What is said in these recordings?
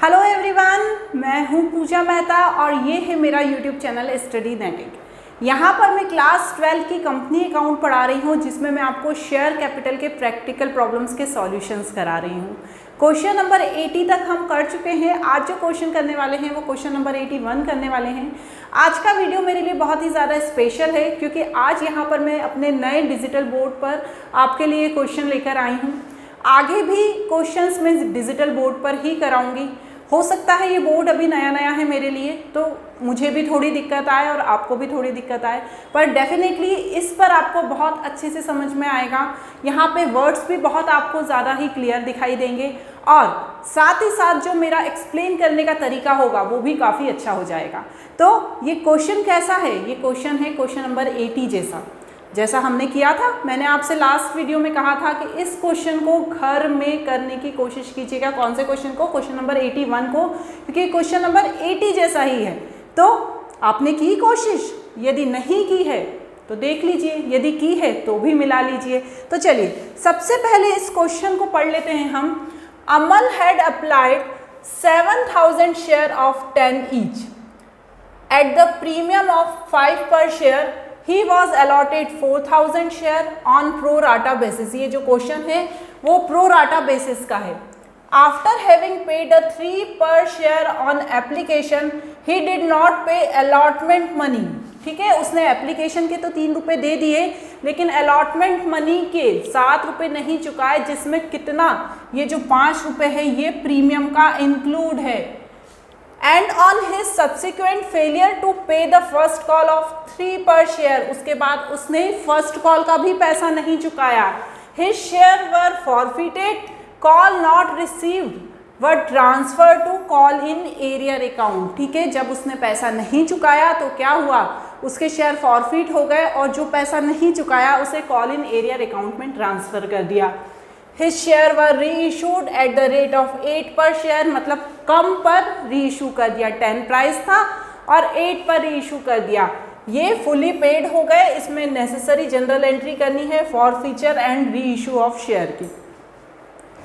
Hello everyone, मैं हूं पूजा मेहता और ये है मेरा यूट्यूब चैनल स्टडी नेटिक। यहाँ पर मैं क्लास 12 की कंपनी अकाउंट पढ़ा रही हूँ, जिसमें मैं आपको शेयर कैपिटल के प्रैक्टिकल प्रॉब्लम्स के सॉल्यूशंस करा रही हूँ। क्वेश्चन नंबर 80 तक हम कर चुके हैं। आज जो क्वेश्चन करने वाले हैं वो क्वेश्चन नंबर 81 करने वाले हैं। आज का वीडियो मेरे लिए बहुत ही ज़्यादा स्पेशल है, क्योंकि आज यहाँ पर मैं अपने नए डिजिटल बोर्ड पर आपके लिए क्वेश्चन लेकर आई हूँ। आगे भी क्वेश्चंस मैं डिजिटल बोर्ड पर ही कराऊंगी। हो सकता है ये बोर्ड अभी नया नया है मेरे लिए, तो मुझे भी थोड़ी दिक्कत आए और आपको भी थोड़ी दिक्कत आए, पर डेफिनेटली इस पर आपको बहुत अच्छे से समझ में आएगा। यहाँ पे वर्ड्स भी बहुत आपको ज़्यादा ही क्लियर दिखाई देंगे और साथ ही साथ जो मेरा एक्सप्लेन करने का तरीका होगा वो भी काफ़ी अच्छा हो जाएगा। तो ये क्वेश्चन कैसा है? ये क्वेश्चन है क्वेश्चन नंबर 80 जैसा हमने किया था। मैंने आपसे लास्ट वीडियो में कहा था कि इस क्वेश्चन को घर में करने की कोशिश कीजिएगा। कौन से क्वेश्चन को? क्वेश्चन नंबर 81 को, क्योंकि क्वेश्चन नंबर 80 जैसा ही है। तो आपने की कोशिश? यदि नहीं की है तो देख लीजिए, यदि की है तो भी मिला लीजिए। तो चलिए सबसे पहले इस क्वेश्चन को पढ़ लेते हैं हम। Amal had applied 7000 share of 10 each at the premium of 5 per share. He was allotted 4000 share on pro rata basis। ये जो क्वेश्चन है वो pro rata basis का है। After having paid a 3 per share on application, he did not pay allotment money। ठीक है, उसने application के तो 3 रुपये दे दिए, लेकिन अलॉटमेंट मनी के 7 रुपये नहीं चुकाए, जिसमें कितना, ये जो 5 रुपये है ये प्रीमियम का इंक्लूड है। And on his subsequent failure to pay the first call of 3 पर शेयर, उसके बाद उसने फर्स्ट कॉल का भी पैसा नहीं चुकाया। His share were forfeited, call not received were transfer to call in arrear account. ठीक है, जब उसने पैसा नहीं चुकाया तो क्या हुआ, उसके शेयर फॉरफिट हो गए और जो पैसा नहीं चुकाया उसे कॉल इन एरियर अकाउंट में ट्रांसफर कर दिया। हिज शेयर वर री issued at the rate of 8 पर शेयर, मतलब कम पर री इशू कर दिया। 10 प्राइस था और 8 पर री इशू कर दिया। ये फुली पेड हो गए। इसमें नेसेसरी जनरल एंट्री करनी है for feature and re issue of share की।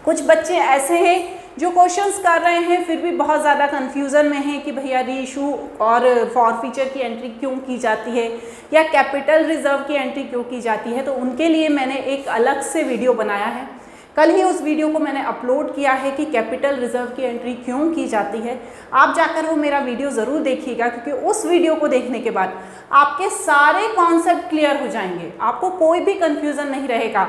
कुछ बच्चे ऐसे हैं जो क्वेश्चंस कर रहे हैं फिर भी बहुत ज़्यादा कन्फ्यूज़न में हैं कि भैया री इशू और फॉर फीचर की एंट्री क्यों की जाती है या कैपिटल रिजर्व की एंट्री क्यों की जाती है। तो उनके लिए मैंने एक अलग से वीडियो बनाया है। कल ही उस वीडियो को मैंने अपलोड किया है कि कैपिटल रिजर्व की एंट्री क्यों की जाती है। आप जाकर वो मेरा वीडियो ज़रूर देखिएगा, क्योंकि उस वीडियो को देखने के बाद आपके सारे कॉन्सेप्ट क्लियर हो जाएंगे। आपको कोई भी कन्फ्यूज़न नहीं रहेगा।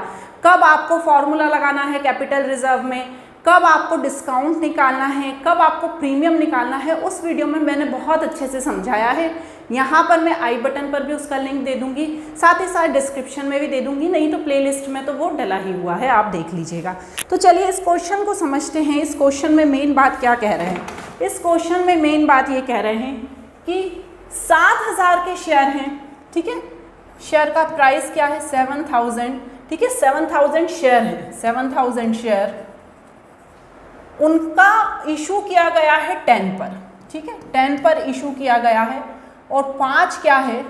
कब आपको फॉर्मूला लगाना है कैपिटल रिजर्व में, कब आपको डिस्काउंट निकालना है, कब आपको प्रीमियम निकालना है, उस वीडियो में मैंने बहुत अच्छे से समझाया है। यहाँ पर मैं आई बटन पर भी उसका लिंक दे दूँगी, साथ ही साथ डिस्क्रिप्शन में भी दे दूँगी, नहीं तो प्लेलिस्ट में तो वो डला ही हुआ है, आप देख लीजिएगा। तो चलिए इस क्वेश्चन को समझते हैं। इस क्वेश्चन में मेन बात क्या कह रहे हैं? इस क्वेश्चन में मेन बात ये कह रहे हैं कि 7000 के शेयर हैं। ठीक है, शेयर का प्राइस क्या है? 7000। ठीक है, 7000 शेयर हैं। 7000 शेयर उनका इशू किया गया है 10 पर। ठीक है, 10 पर इशू किया गया है और 5 क्या है?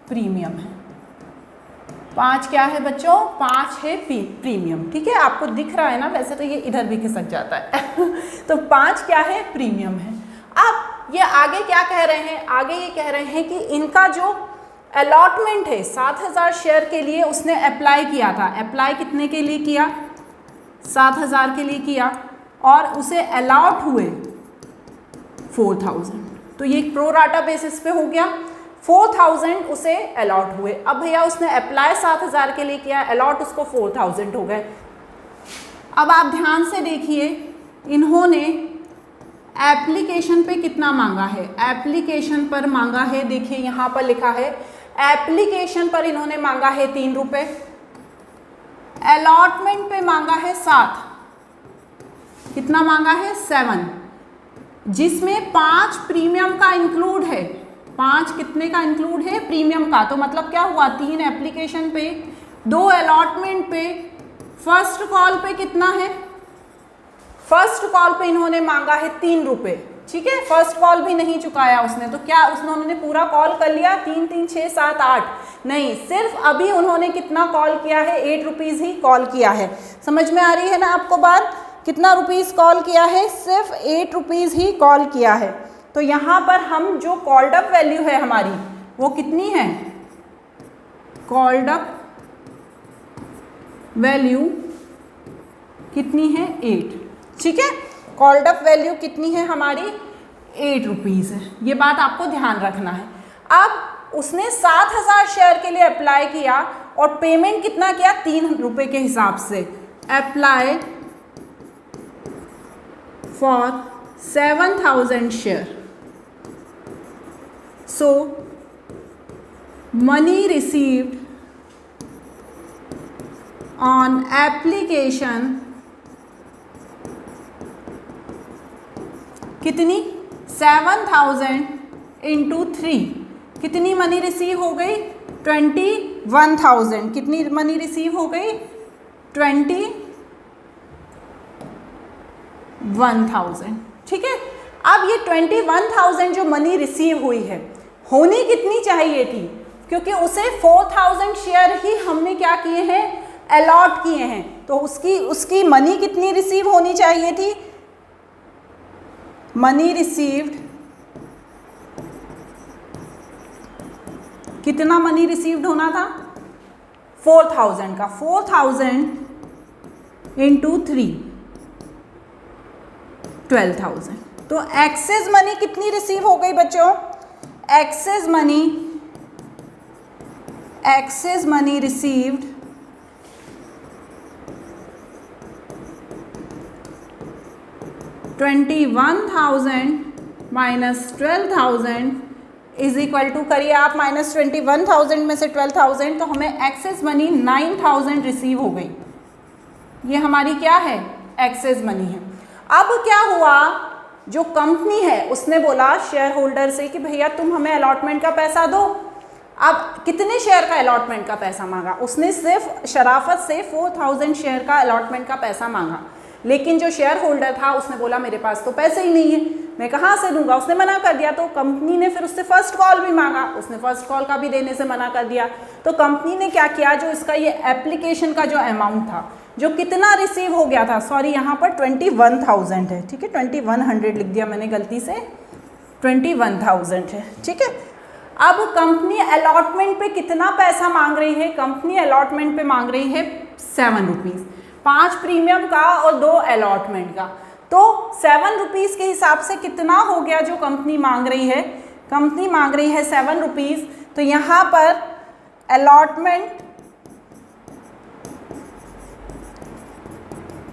प्रीमियम है। 5 क्या है बच्चों? 5 है प्रीमियम। ठीक है, आपको दिख रहा है ना, वैसे तो ये इधर भी खिसक जाता है तो 5 क्या है? प्रीमियम है। अब ये आगे क्या कह रहे हैं? आगे ये कह रहे हैं कि इनका जो अलॉटमेंट है 7000 शेयर के लिए उसने अप्लाई किया था। अप्लाई कितने के लिए किया? 7000 के लिए किया और उसे अलॉट हुए 4000। तो ये प्रो राटा बेसिस पे हो गया। 4000 उसे अलॉट हुए। अब भैया उसने अप्लाई 7000 के लिए किया, अलॉट उसको 4000 हो गए। अब आप ध्यान से देखिए, इन्होंने एप्लीकेशन पे कितना मांगा है? एप्लीकेशन पर मांगा है, देखिए यहाँ पर लिखा है एप्लीकेशन पर इन्होंने मांगा है 3 रुपये, अलॉटमेंट पे मांगा है 7। कितना मांगा है? 7, जिसमें 5 प्रीमियम का इंक्लूड है। 5 कितने का इंक्लूड है? प्रीमियम का। तो मतलब क्या हुआ? 3 एप्लीकेशन पे, 2 अलॉटमेंट पे, फर्स्ट कॉल पे कितना है? फर्स्ट कॉल पे इन्होंने मांगा है 3 रुपये। ठीक है, फर्स्ट कॉल भी नहीं चुकाया उसने। तो क्या उन्होंने पूरा कॉल कर लिया? 3 3 6 7 8? नहीं, सिर्फ अभी उन्होंने कितना कॉल किया है? 8 रुपीज़ ही कॉल किया है। समझ में आ रही है ना आपको बात? कितना रुपीज़ कॉल किया है? सिर्फ 8 रुपीज़ ही कॉल किया है। तो यहाँ पर हम जो कॉल्ड अप वैल्यू है हमारी वो कितनी है? कॉल्ड अप वैल्यू कितनी है? 8। ठीक है, कॉल्ड अप वैल्यू कितनी है हमारी? 8 रुपीज़ है। ये बात आपको ध्यान रखना है। अब उसने 7000 शेयर के लिए अप्लाई किया और पेमेंट कितना किया? 3 रुपये के हिसाब से। Apply for 7000 share. So money received on application कितनी? 7000 इंटू 3 कितनी मनी रिसीव हो गई? 21,000। कितनी मनी रिसीव हो गई? 21,000। ठीक है, अब ये 21,000 जो मनी रिसीव हुई है होनी कितनी चाहिए थी? क्योंकि उसे 4000 शेयर ही हमने क्या किए हैं? अलॉट किए हैं। तो उसकी मनी कितनी रिसीव होनी चाहिए थी? मनी रिसीव्ड, कितना मनी रिसीव्ड होना था? 4000 का। 4000 इंटू 3 12,000। तो एक्सेस मनी कितनी रिसीव हो गई बच्चों? Excess money received 21,000 minus 12,000 is equal to, करिए आप माइनस 21,000 में से 12,000, तो हमें एक्सेस मनी 9,000 रिसीव हो गई। ये हमारी क्या है? एक्सेस मनी है। अब क्या हुआ? जो कंपनी है उसने बोला शेयर होल्डर से कि भैया तुम हमें अलॉटमेंट का पैसा दो। अब कितने शेयर का अलॉटमेंट का पैसा मांगा? उसने सिर्फ शराफत से 4000 शेयर का अलॉटमेंट का पैसा मांगा, लेकिन जो शेयर होल्डर था उसने बोला मेरे पास तो पैसे ही नहीं है, मैं कहाँ से दूंगा। उसने मना कर दिया। तो कंपनी ने फिर उससे फर्स्ट कॉल भी मांगा, उसने फर्स्ट कॉल का भी देने से मना कर दिया। तो कंपनी ने क्या किया? जो इसका ये एप्लीकेशन का जो अमाउंट था, जो कितना रिसीव हो गया था, सॉरी यहाँ पर 21,000 है। ठीक है, 2100 लिख दिया मैंने गलती से, 21,000 है। ठीक है, अब कंपनी अलॉटमेंट पे कितना पैसा मांग रही है? कंपनी अलॉटमेंट पे मांग रही है 7 रुपीज़, 5 प्रीमियम का और 2 अलॉटमेंट का। तो 7 रुपीज़ के हिसाब से कितना हो गया जो कंपनी मांग रही है? कंपनी मांग रही है 7 रुपीज़। तो यहाँ पर अलॉटमेंट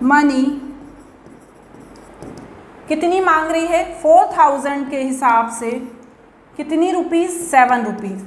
मनी कितनी मांग रही है? 4000 के हिसाब से कितनी रुपीज़? 7 रुपीज़।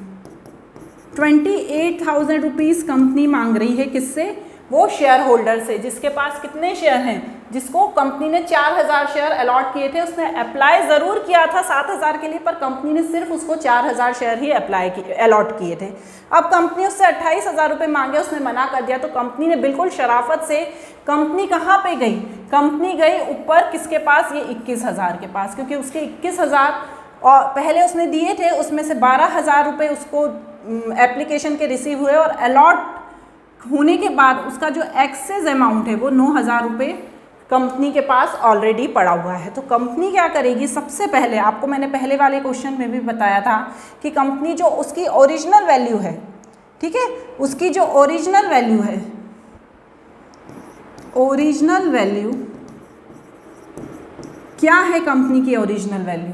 28,000 रुपीज़ कंपनी मांग रही है। किससे? वो शेयर होल्डर से, जिसके पास कितने शेयर हैं? जिसको कंपनी ने 4000 शेयर अलॉट किए थे। उसने अप्लाई ज़रूर किया था 7000 के लिए, पर कंपनी ने सिर्फ उसको 4000 शेयर ही अलॉट किए थे। अब कंपनी उससे 28,000 रुपये मांगे, उसने मना कर दिया। तो कंपनी ने बिल्कुल शराफत से, कंपनी कहाँ पे गई? कंपनी गई ऊपर किसके पास? ये 21,000 के पास, क्योंकि उसके 21,000 और पहले उसने दिए थे, उसमें से 12,000 रुपये उसको एप्लीकेशन के रिसीव हुए, और अलॉट होने के बाद उसका जो एक्सेस अमाउंट है वो 9,000 रुपये कंपनी के पास ऑलरेडी पड़ा हुआ है। तो कंपनी क्या करेगी? सबसे पहले, आपको मैंने पहले वाले क्वेश्चन में भी बताया था कि कंपनी जो उसकी ओरिजिनल वैल्यू है, ठीक है, उसकी जो ओरिजिनल वैल्यू है, ओरिजिनल वैल्यू क्या है? कंपनी की ओरिजिनल वैल्यू,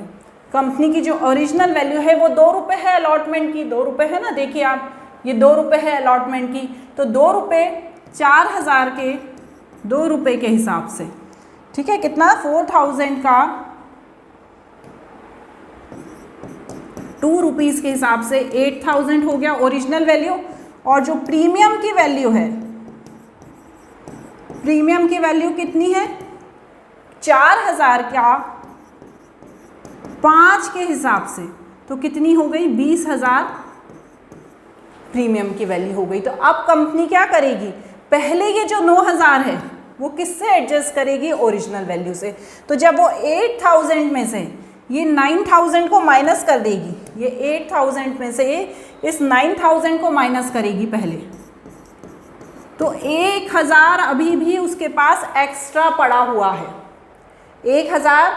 कंपनी की जो ओरिजिनल वैल्यू है वो 2 रुपये है अलॉटमेंट की। 2 रुपये है ना, देखिए आप, ये 2 रुपये है अलॉटमेंट की। तो 2 रुपये 4000 के 2 रुपये के हिसाब से, ठीक है, कितना? 4000 का 2 रुपीज़ के हिसाब से 8000 हो गया ओरिजिनल वैल्यू। और जो प्रीमियम की वैल्यू है, प्रीमियम की वैल्यू कितनी है? 4000 का 5 के हिसाब से, तो कितनी हो गई? 20,000 प्रीमियम की वैल्यू हो गई। तो अब कंपनी क्या करेगी? पहले ये जो 9,000 है वो किससे एडजस्ट करेगी? ओरिजिनल वैल्यू से। तो जब वो 8000 में से ये 9000 को माइनस कर देगी, ये 8000 में से इस 9000 को माइनस करेगी पहले, तो 1000 अभी भी उसके पास एक्स्ट्रा पड़ा हुआ है। 1000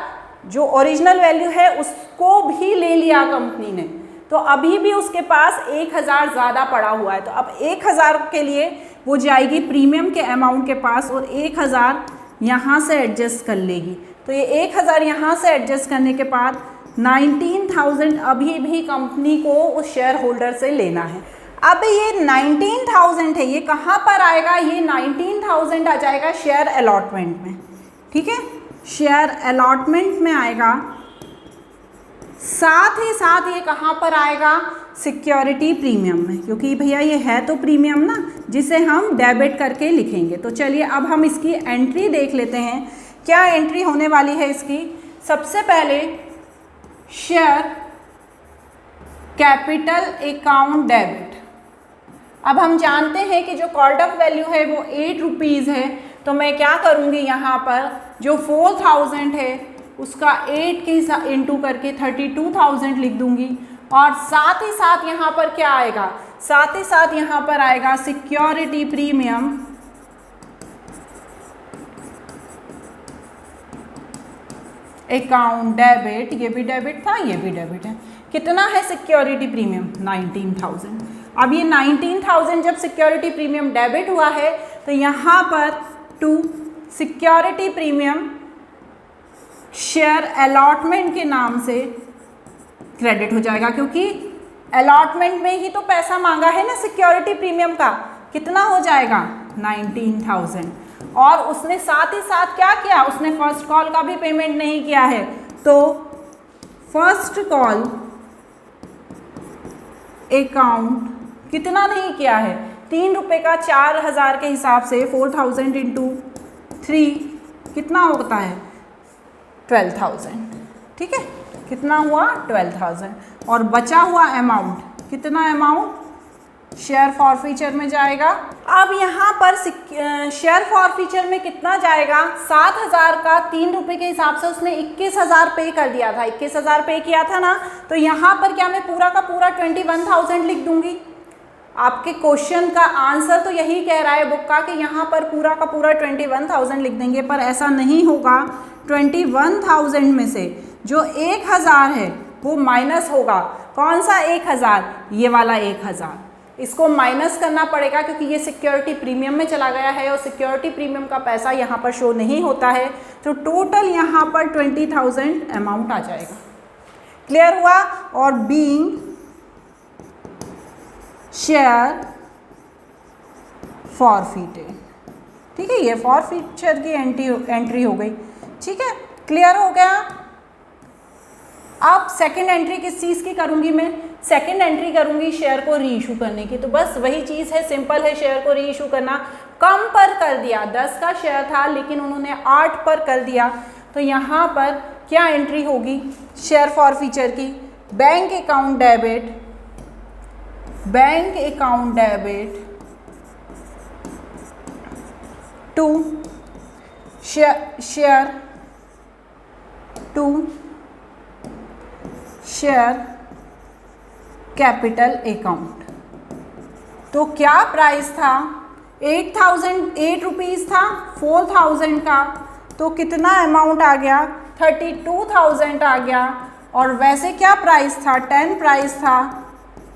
जो ओरिजिनल वैल्यू है उसको भी ले लिया कंपनी ने, तो अभी भी उसके पास 1000 ज़्यादा पड़ा हुआ है। तो अब 1000 के लिए वो जाएगी प्रीमियम के अमाउंट के पास और 1000 यहाँ से एडजस्ट कर लेगी। तो ये 1000 यहाँ से एडजस्ट करने के बाद 19,000 अभी भी कंपनी को उस शेयर होल्डर से लेना है। अब ये 19,000 है, ये कहाँ पर आएगा? ये 19,000 आ जाएगा शेयर अलॉटमेंट में, ठीक है, शेयर अलॉटमेंट में आएगा। साथ ही साथ ये कहाँ पर आएगा? सिक्योरिटी प्रीमियम में, क्योंकि भैया ये है तो प्रीमियम ना, जिसे हम डेबिट करके लिखेंगे। तो चलिए अब हम इसकी एंट्री देख लेते हैं, क्या एंट्री होने वाली है इसकी। सबसे पहले शेयर कैपिटल अकाउंट डेबिट। अब हम जानते हैं कि जो कॉल्ड अप वैल्यू है वो 8 रुपीज़ है, तो मैं क्या करूँगी, यहाँ पर जो 4000 है उसका 8 के इंटू करके 32,000 लिख दूँगी। और साथ ही साथ यहाँ पर क्या आएगा? साथ ही साथ यहाँ पर आएगा सिक्योरिटी प्रीमियम अकाउंट डेबिट। ये भी डेबिट था, ये भी डेबिट है। कितना है सिक्योरिटी प्रीमियम? 19,000। अब ये 19,000 जब सिक्योरिटी प्रीमियम डेबिट हुआ है तो यहाँ पर to security premium share allotment के नाम से क्रेडिट हो जाएगा, क्योंकि अलॉटमेंट में ही तो पैसा मांगा है ना सिक्योरिटी प्रीमियम का। कितना हो जाएगा? 19,000। और उसने साथ ही साथ क्या किया? उसने फर्स्ट कॉल का भी पेमेंट नहीं किया है, तो फर्स्ट कॉल अकाउंट कितना नहीं किया है? 3 रुपये का 4000 के हिसाब से 4000 इंटू 3 कितना होता है? 12,000, ठीक है। कितना हुआ? 12,000। और बचा हुआ अमाउंट कितना? अमाउंट शेयर फॉरफीचर में जाएगा। अब यहाँ पर शेयर फॉरफीचर में कितना जाएगा? 7,000 का 3 रुपये के हिसाब से उसने 21,000 पे कर दिया था। 21,000 पे किया था ना, तो यहाँ पर क्या मैं पूरा का पूरा 21,000 लिख दूंगी? आपके क्वेश्चन का आंसर तो यही कह रहा है बुक का कि यहाँ पर पूरा का पूरा 21,000 लिख देंगे, पर ऐसा नहीं होगा। 21,000 में से जो 1,000 है वो माइनस होगा। कौन सा 1,000? ये वाला 1,000। इसको माइनस करना पड़ेगा क्योंकि ये सिक्योरिटी प्रीमियम में चला गया है और सिक्योरिटी प्रीमियम का पैसा यहाँ पर शो नहीं होता है। तो टोटल यहाँ पर 20,000 अमाउंट आ जाएगा। क्लियर हुआ? और बीइंग शेयर फॉरफीटेड, ठीक है, ये फॉरफीचर की एंट्री हो गई, ठीक है। क्लियर हो गया? अब सेकंड एंट्री किस चीज़ की करूंगी मैं? सेकंड एंट्री करूंगी शेयर को री इशू करने की। तो बस वही चीज़ है, सिंपल है, शेयर को री इशू करना। कम पर कर दिया, 10 का शेयर था लेकिन उन्होंने 8 पर कर दिया, तो यहाँ पर क्या एंट्री होगी शेयर फॉरफीचर की? Bank account debit, bank account debit to share capital account. तो क्या प्राइस था? 8 रुपीज़ था 4,000 का, तो कितना अमाउंट आ गया? 32,000 आ गया। और वैसे क्या प्राइस था? 10 प्राइस था।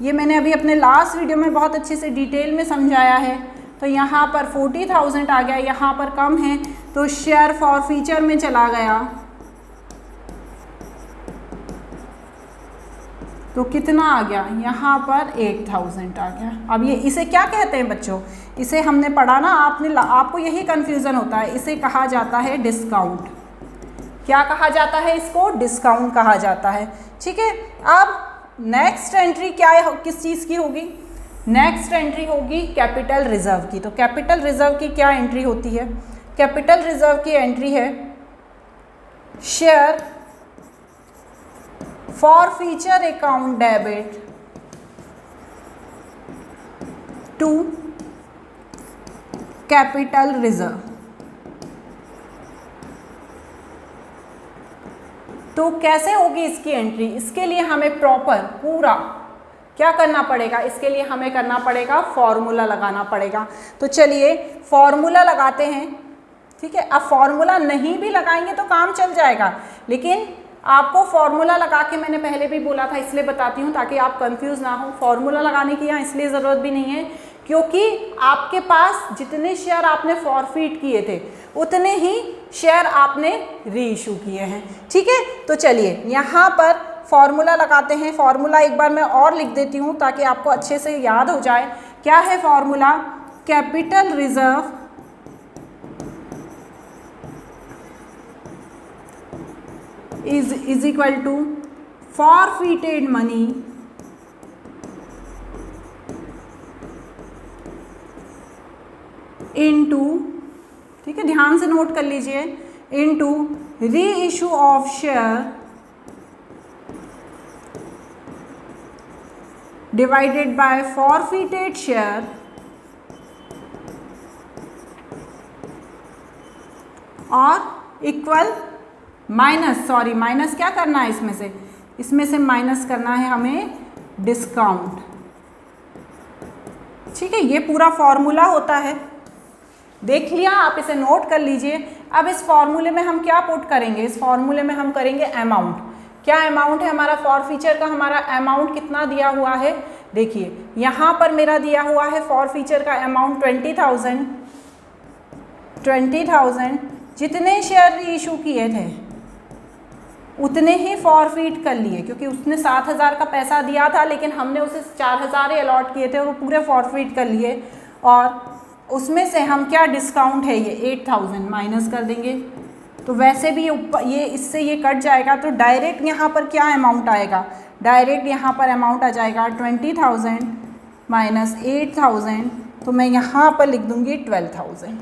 ये मैंने अभी अपने लास्ट वीडियो में बहुत अच्छे से डिटेल में समझाया है। तो यहाँ पर 40,000 आ गया, यहाँ पर कम है तो शेयर फॉरफीचर में चला गया। तो कितना आ गया? यहाँ पर 8,000 आ गया। अब ये इसे क्या कहते हैं बच्चों? इसे हमने पढ़ा ना, आपको यही कन्फ्यूज़न होता है। इसे कहा जाता है डिस्काउंट। क्या कहा जाता है इसको? डिस्काउंट कहा जाता है, ठीक है। अब नेक्स्ट एंट्री क्या है, किस चीज़ की होगी? नेक्स्ट एंट्री होगी कैपिटल रिजर्व की। तो कैपिटल रिजर्व की क्या एंट्री होती है? कैपिटल रिजर्व की एंट्री है share forfeiture account debit to capital reserve. तो कैसे होगी इसकी एंट्री? इसके लिए हमें प्रॉपर पूरा क्या करना पड़ेगा, इसके लिए हमें करना पड़ेगा फॉर्मूला लगाना पड़ेगा। तो चलिए फॉर्मूला लगाते हैं, ठीक है। अब फॉर्मूला नहीं भी लगाएंगे तो काम चल जाएगा, लेकिन आपको फॉर्मूला लगा के, मैंने पहले भी बोला था इसलिए बताती हूँ ताकि आप कंफ्यूज ना हो। फॉर्मूला लगाने की यहाँ इसलिए ज़रूरत भी नहीं है क्योंकि आपके पास जितने शेयर आपने फॉरफिट किए थे उतने ही शेयर आपने री इशू किए हैं, ठीक है। तो चलिए यहाँ पर फॉर्मूला लगाते हैं। फॉर्मूला एक बार मैं और लिख देती हूँ ताकि आपको अच्छे से याद हो जाए। क्या है formula? Capital reserve is equal to forfeited money into, ठीक है, ध्यान से नोट कर लीजिए, into री issue of share divided by forfeited share और इक्वल माइनस क्या करना है इसमें से माइनस करना है हमें डिस्काउंट, ठीक है। ये पूरा फॉर्मूला होता है, देख लिया, आप इसे नोट कर लीजिए। अब इस फॉर्मूले में हम क्या पुट करेंगे? इस फॉर्मूले में हम करेंगे अमाउंट। क्या अमाउंट है हमारा फॉरफीचर का? हमारा अमाउंट कितना दिया हुआ है? देखिए यहाँ पर मेरा दिया हुआ है फॉरफीचर का अमाउंट 20,000। जितने शेयर री इशू किए थे उतने ही फॉरफिट कर लिए, क्योंकि उसने 7,000 का पैसा दिया था लेकिन हमने उसे 4,000 ही अलॉट किए थे और वो पूरे फॉरफिट कर लिए। और उसमें से हम क्या डिस्काउंट है ये 8,000 माइनस कर देंगे, तो वैसे भी ये इससे ये कट जाएगा। तो डायरेक्ट यहाँ पर क्या अमाउंट आएगा? डायरेक्ट यहाँ पर अमाउंट आ जाएगा 20,000 माइनस 8,000, तो मैं यहाँ पर लिख दूँगी 12,000।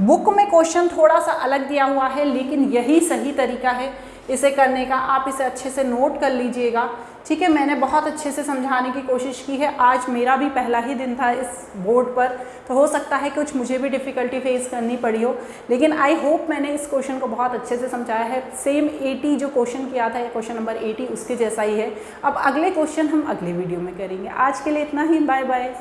बुक में क्वेश्चन थोड़ा सा अलग दिया हुआ है लेकिन यही सही तरीका है इसे करने का। आप इसे अच्छे से नोट कर लीजिएगा, ठीक है। मैंने बहुत अच्छे से समझाने की कोशिश की है। आज मेरा भी पहला ही दिन था इस बोर्ड पर, तो हो सकता है कुछ मुझे भी डिफ़िकल्टी फेस करनी पड़ी हो, लेकिन आई होप मैंने इस क्वेश्चन को बहुत अच्छे से समझाया है। सेम 80 जो क्वेश्चन किया था, क्वेश्चन नंबर 80 उसके जैसा ही है। अब अगले क्वेश्चन हम अगले वीडियो में करेंगे। आज के लिए इतना ही, बाय बाय।